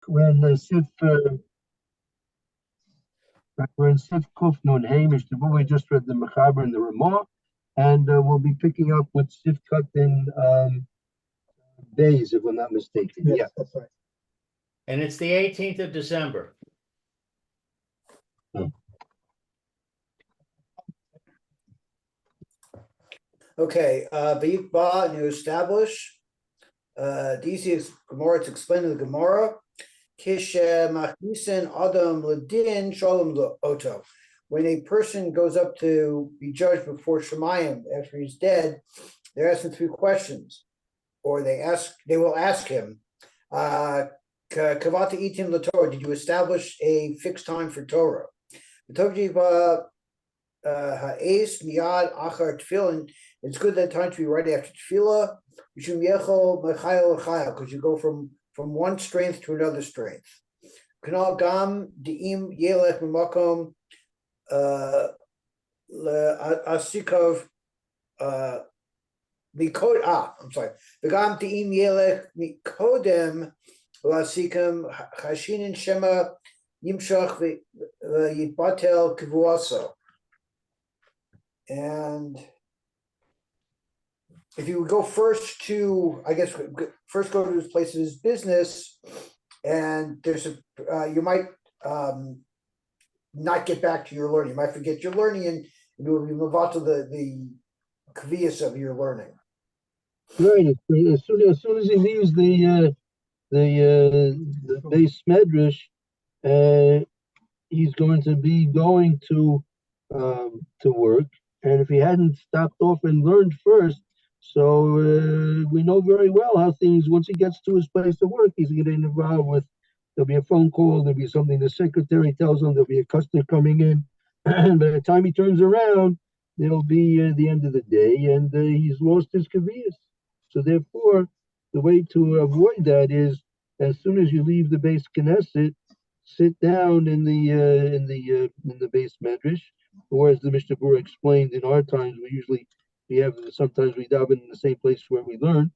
we're in Sif Kuf Nun Hamish. We just read the Mechaber and the Ramah, and we'll be picking up with Sif Cut in days, if I'm not mistaken. Yes, Yeah, that's right. And it's the 18th of December. Okay, Vayikba, you establish. DC Gemara, it's explained in the Gemara. Kish Machnisin Adam Ladin Shalom Oto. When a person goes up to be judged before Shemayim after he's dead, they're asking 3 questions, or they will ask him, Kavata Itim LaTorah, did you establish a fixed time for Torah? Ha'es Miyad Achar Tefillin, it's good that time to be right after Tefillah, because you go from one strength to another strength. Kanal Gam Deim Yelech Mimakom Asikov Mikod. I'm sorry. Begam Deim Yelech Mikodem Lasikam Hashinin Shema Yimshach Yitbatel Kivuaso. And if you would go first to, I guess, first go to his place of his business, and there's you might not get back to your learning. You might forget your learning, and you will be mavato the kaviyas of your learning. right. As soon as he leaves the base medrash, he's going to be going to work, and if he hadn't stopped off and learned first. So we know very well how things, once he gets to his place of work, he's going to get involved with, there'll be a phone call, there'll be something the secretary tells him, there'll be a customer coming in, and by the time he turns around, it'll be the end of the day, and he's lost his kaviyas. So therefore, the way to avoid that is, as soon as you leave the base Knesset, sit down in the base medrash, or as the Mishnah Berura explained, in our times, sometimes we daven in the same place where we learn,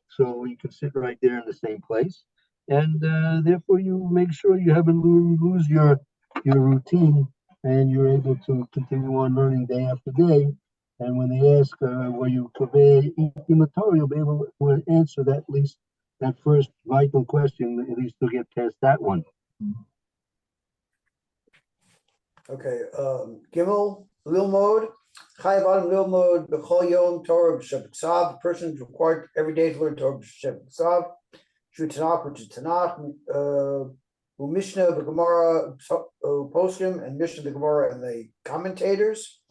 so you can sit right there in the same place, and therefore you make sure you haven't lose your routine, and you're able to continue on learning day after day. And when they ask, were you Torah, you'll be able to answer that, at least that first vital question, at least to get past that one. Okay, Gimel Lil Mode. Chayav Adam Lil Mode B'chol Yom Torah B'Shem Ksav. The person is required every day to learn Torah B'Shem Ksav. Shu Tanakh, which is Tanakh. Mishna, the Gemara, Poskim, and Mishna, the Gemara, and the commentators.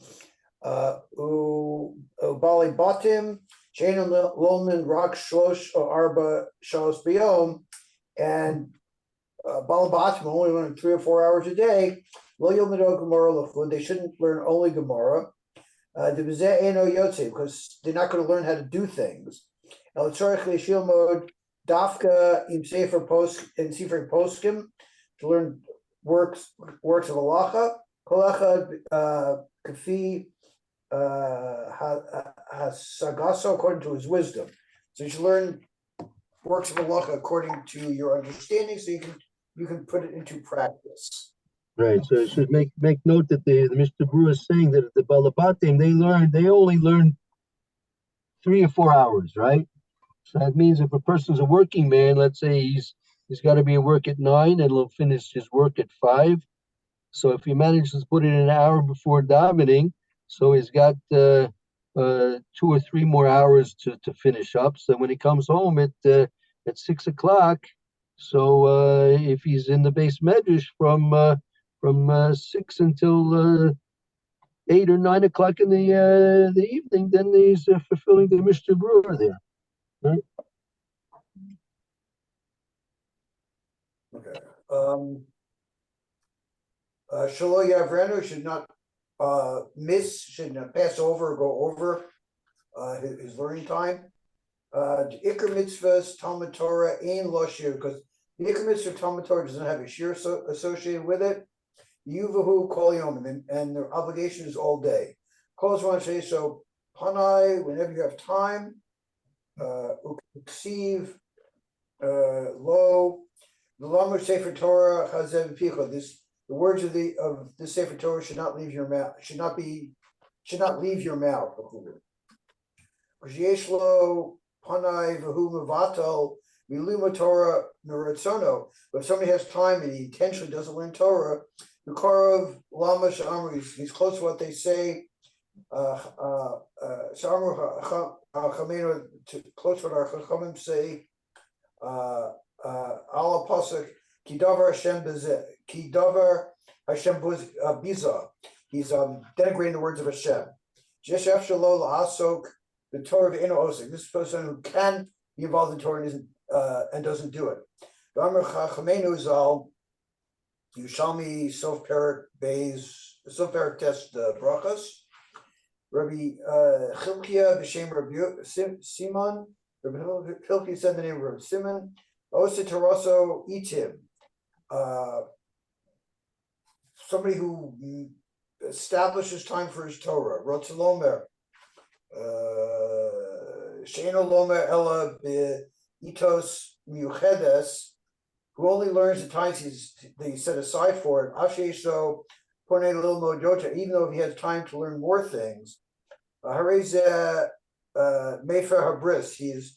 Bali Batim, Shana Lolman, Rak Shlosh, Arba Shalos Biyom, and Bali Batim only learn 3 or 4 hours a day. Lo Yomado Gemara Lachud, they shouldn't learn only Gemara. Because they're not going to learn how to do things. El Tzorech Leishil Mode, Dafka im Sefer Post in Sefer Poskim, to learn works of halacha. Kolecha kafi hasagaso, according to his wisdom. So you should learn works of halacha according to your understanding, so you can put it into practice. Right. So it should make note that the Mr. Brewer is saying that the Balabatim they only learn 3 or 4 hours, right? So that means if a person's a working man, let's say he's got to be at work at 9 and he'll finish his work at 5. So if he manages to put in an hour before davening, so he's got 2 or 3 more hours to finish up. So when he comes home at 6 o'clock, so if he's in the base medrash from 6 until 8 or 9 o'clock in the evening, then he's fulfilling the Mr. Brewer there, right? Okay. Shalo Yavrenu should not should not pass over or go over his learning time. The Iker mitzvahs, Talmud Torah, and Loshir, because the Iker mitzvah Talmud Torah doesn't have a shir associated with it. Yuvahu kol yom, and their obligation is all day. Calls one say so. Panai, whenever you have time. Uksiv, lo. The Lamed Sefer Torah Chazev Picha. The words of this Sefer Torah should not leave your mouth. Should not leave your mouth. Yeshlo Panai V'hu Mevatel Miluma Torah Meretzono. But if somebody has time and he intentionally doesn't learn Torah, Yukarov Lama Sha'amru, he's close to what they say. Sha'amru Chamenu, close to what our Chachamim say. Allah Pasuk Kidavar Hashem Biza. He's denigrating the words of Hashem. Jeshef Shalol Asok the Torah of Eno Osik. This person who can be involved in Torah and doesn't do it. V'amar Chachamenu Zal Yushalmi Sof Perak Test Brachas. Rabbi Chilkia b'Shem Rabbi Simon. Rabbi Chilkia said the name of Rabbi Simon. Osa Taraso Itim. Somebody who establishes time for his Torah. Rotzalomer. Sheino Lomer Ella Itos Miuchedes, who only learns the times that he's set aside for it. Asheso Pone Lil Mojota, even though he has time to learn more things. Hareze Mefer Habris, he's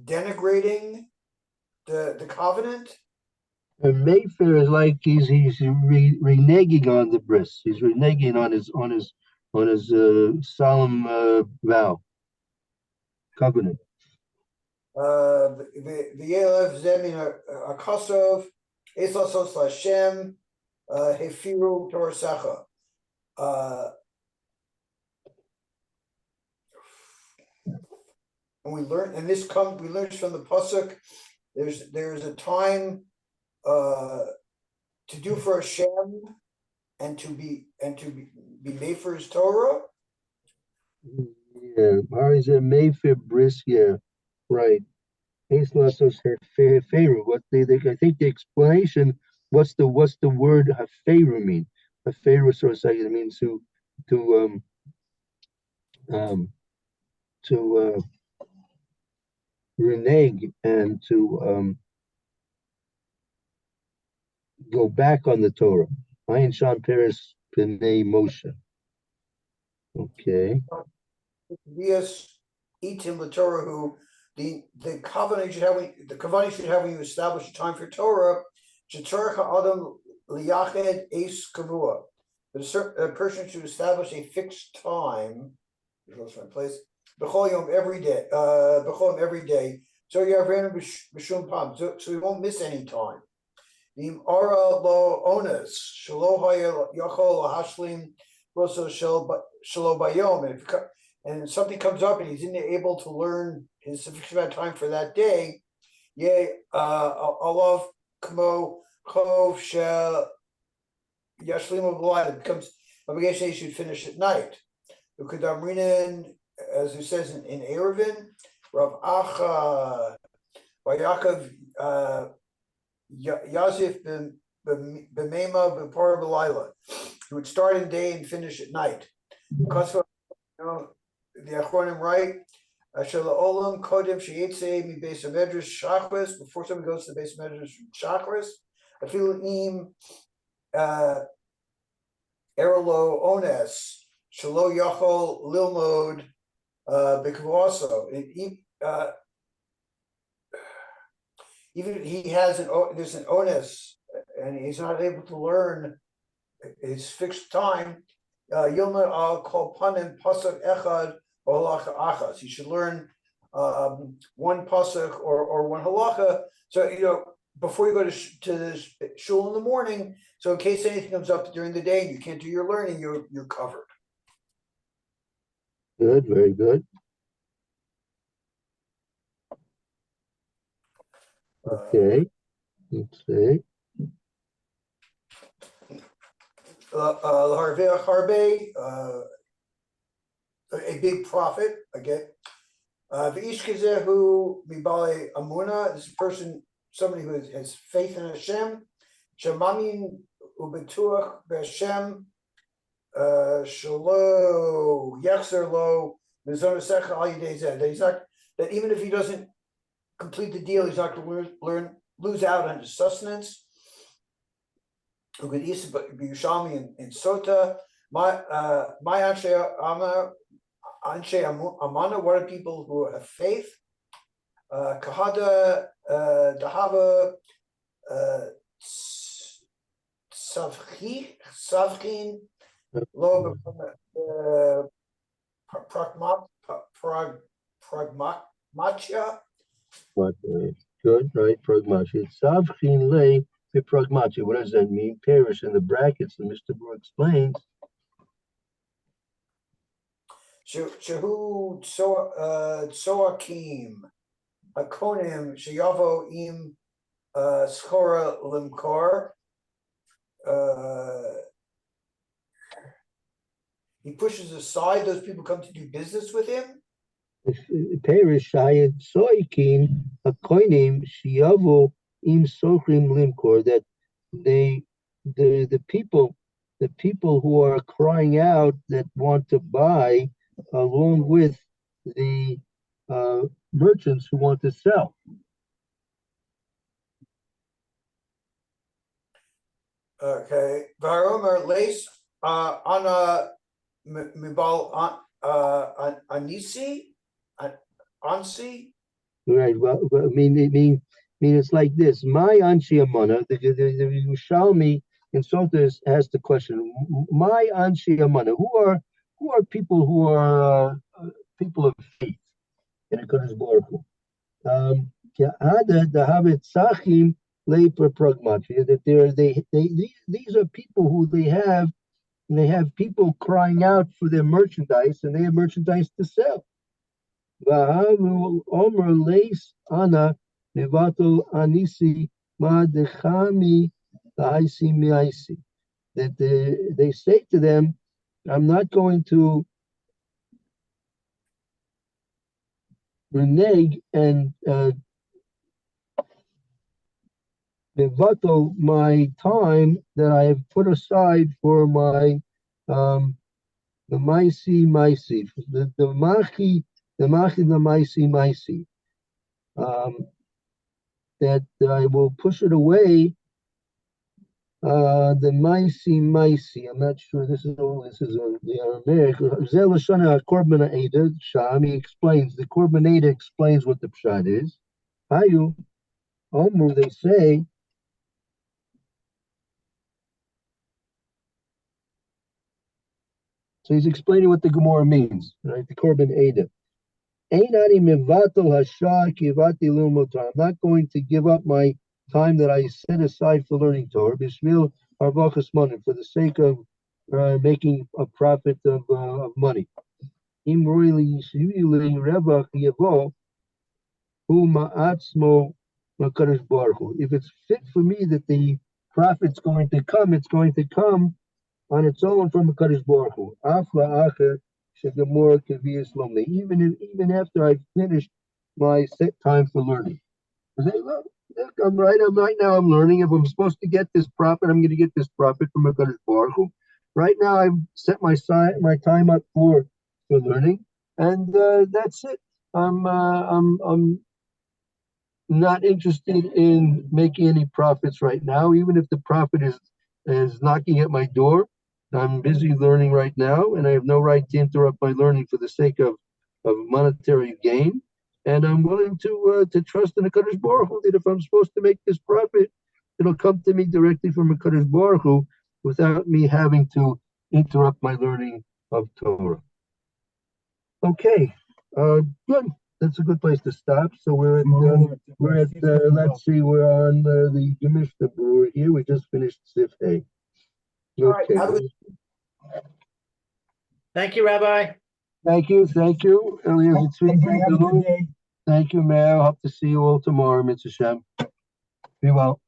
denigrating the covenant. And Mayfair is like he's reneging on the bris. He's reneging on his solemn vow, covenant. The Yelev Zemin Akosov Esasos Lashem Hefiru Torasacha. And we learned from the pasuk. There's a time to do for Hashem and to be made for His Torah. Yeah, Ariza Mayfair bris. Yeah, right. Eslasos Heferu. What I think the explanation. What's the word Heferu mean? Heferu sort of like it means to renege and to go back on the Torah. Ayin Shan Peres B'nei Moshe. Okay. Yes, Etim the Torah, who the covenant should have when you establish a time for Torah. Shetzorach Adam liyached eis kavua. A person should establish a fixed time. Goes my place. B'chol yom every day. So you have random b'shum pam. So you won't miss any time. V'im ara lo ones shelo yachol hashlim roso shelo bayom. And something comes up and he's able to learn his sufficient amount of time for that day. Yea, alav kmo chov shel yashlim b'layla. It becomes obligation he should finish at night. Ukadamrinen, as it says in Eruvin, Rav Acha Vayakov Yazif b'meima b'par b'layla. He would start in the day and finish at night. Because the Achronim write, Olam Kodim Sheyetze Mi Beis Medrash Shachris. Before somebody goes to the Beis Medrash Shachris, I feel im Erlo Ones Shalo Yachol Lilmod B'Kavoso. Even he has there's an ones and he's not able to learn his fixed time. Yilma al Kol Panim Pasuk Echad or Halacha Achas. You should learn one pasuk or one halacha. So before you go to the shul in the morning, so in case anything comes up during the day and you can't do your learning, you're covered. Good, very good. Okay, let's see. A big prophet again. V'ishkezehu mibale amuna. This person, somebody who has faith in Hashem. Shemamin ubetuach b'Hashem. Shalo yachzer lo mizonasecha al yidei zeh. That even if he doesn't complete the deal, he's not going to lose out on his sustenance. Who could eat Yerushalmi in Sota? My Anshe Amana, what are people who have faith? Kahada Dahava Savchin Lo Pragmatia. But good, right? Pragmatia. Savchin lay the pragmatia. What does that mean? Perish in the brackets, and Mr. Brewer explains. Shehu Tsoakim Akonim Sheyavo Im Schora Limkor. He pushes aside those people come to do business with him. Perish Shayat Soikim Akonim Sheyavo Im Sochrim Limkor, that the people who are crying out that want to buy, along with the merchants who want to sell. Okay. Varomer lace Anna Mibal Anisi Ansi. Right. Well, I mean, it's like this. My Anshi Amana, the Yerushalmi in Sotas has the question. My Anshi Amana, who are people who are people of faith in a Kodesh Baruch Hu? That these are people who they have people crying out for their merchandise, and they have merchandise to sell. Omer leis ana nevato anisi ma dechami la'isi mi'isi. That they say to them, I'm not going to renege and nevato my time that I have put aside for my the maisi, the machi the maisi, that I will push it away. The maisi. I'm not sure. This is the Aramaic. Zelashana Korban Ada Shami explains. The Korban Ada explains what the pshat is. Hayu Omer, they say. So he's explaining what the Gemara means, right? The Korban Ada. I'm not going to give up my time that I set aside for learning Torah, Bishvil Arvachas Money, for the sake of making a profit of money. If it's fit for me that the profit's going to come, it's going to come on its own from a Kadosh Baruch Hu. Even after I've finished my set time for learning. I say, look, I'm right now I'm learning. If I'm supposed to get this profit, I'm going to get this profit from a Kadosh Baruch Hu. Right now I've set my time up for learning, and that's it. I'm not interested in making any profits right now, even if the profit is knocking at my door. I'm busy learning right now, and I have no right to interrupt my learning for the sake of monetary gain. And I'm willing to trust in a Kadosh Baruch Hu that if I'm supposed to make this profit, it'll come to me directly from a Kadosh Baruch Hu without me having to interrupt my learning of Torah. Okay, good. That's a good place to stop. So we're at let's see, we're on the Mishna Berura here. We just finished Sif A. Okay. All right, Thank you, Rabbi. Thank you. Thank you, Mayor. Hope to see you all tomorrow, Mitzvah Shem. Be well.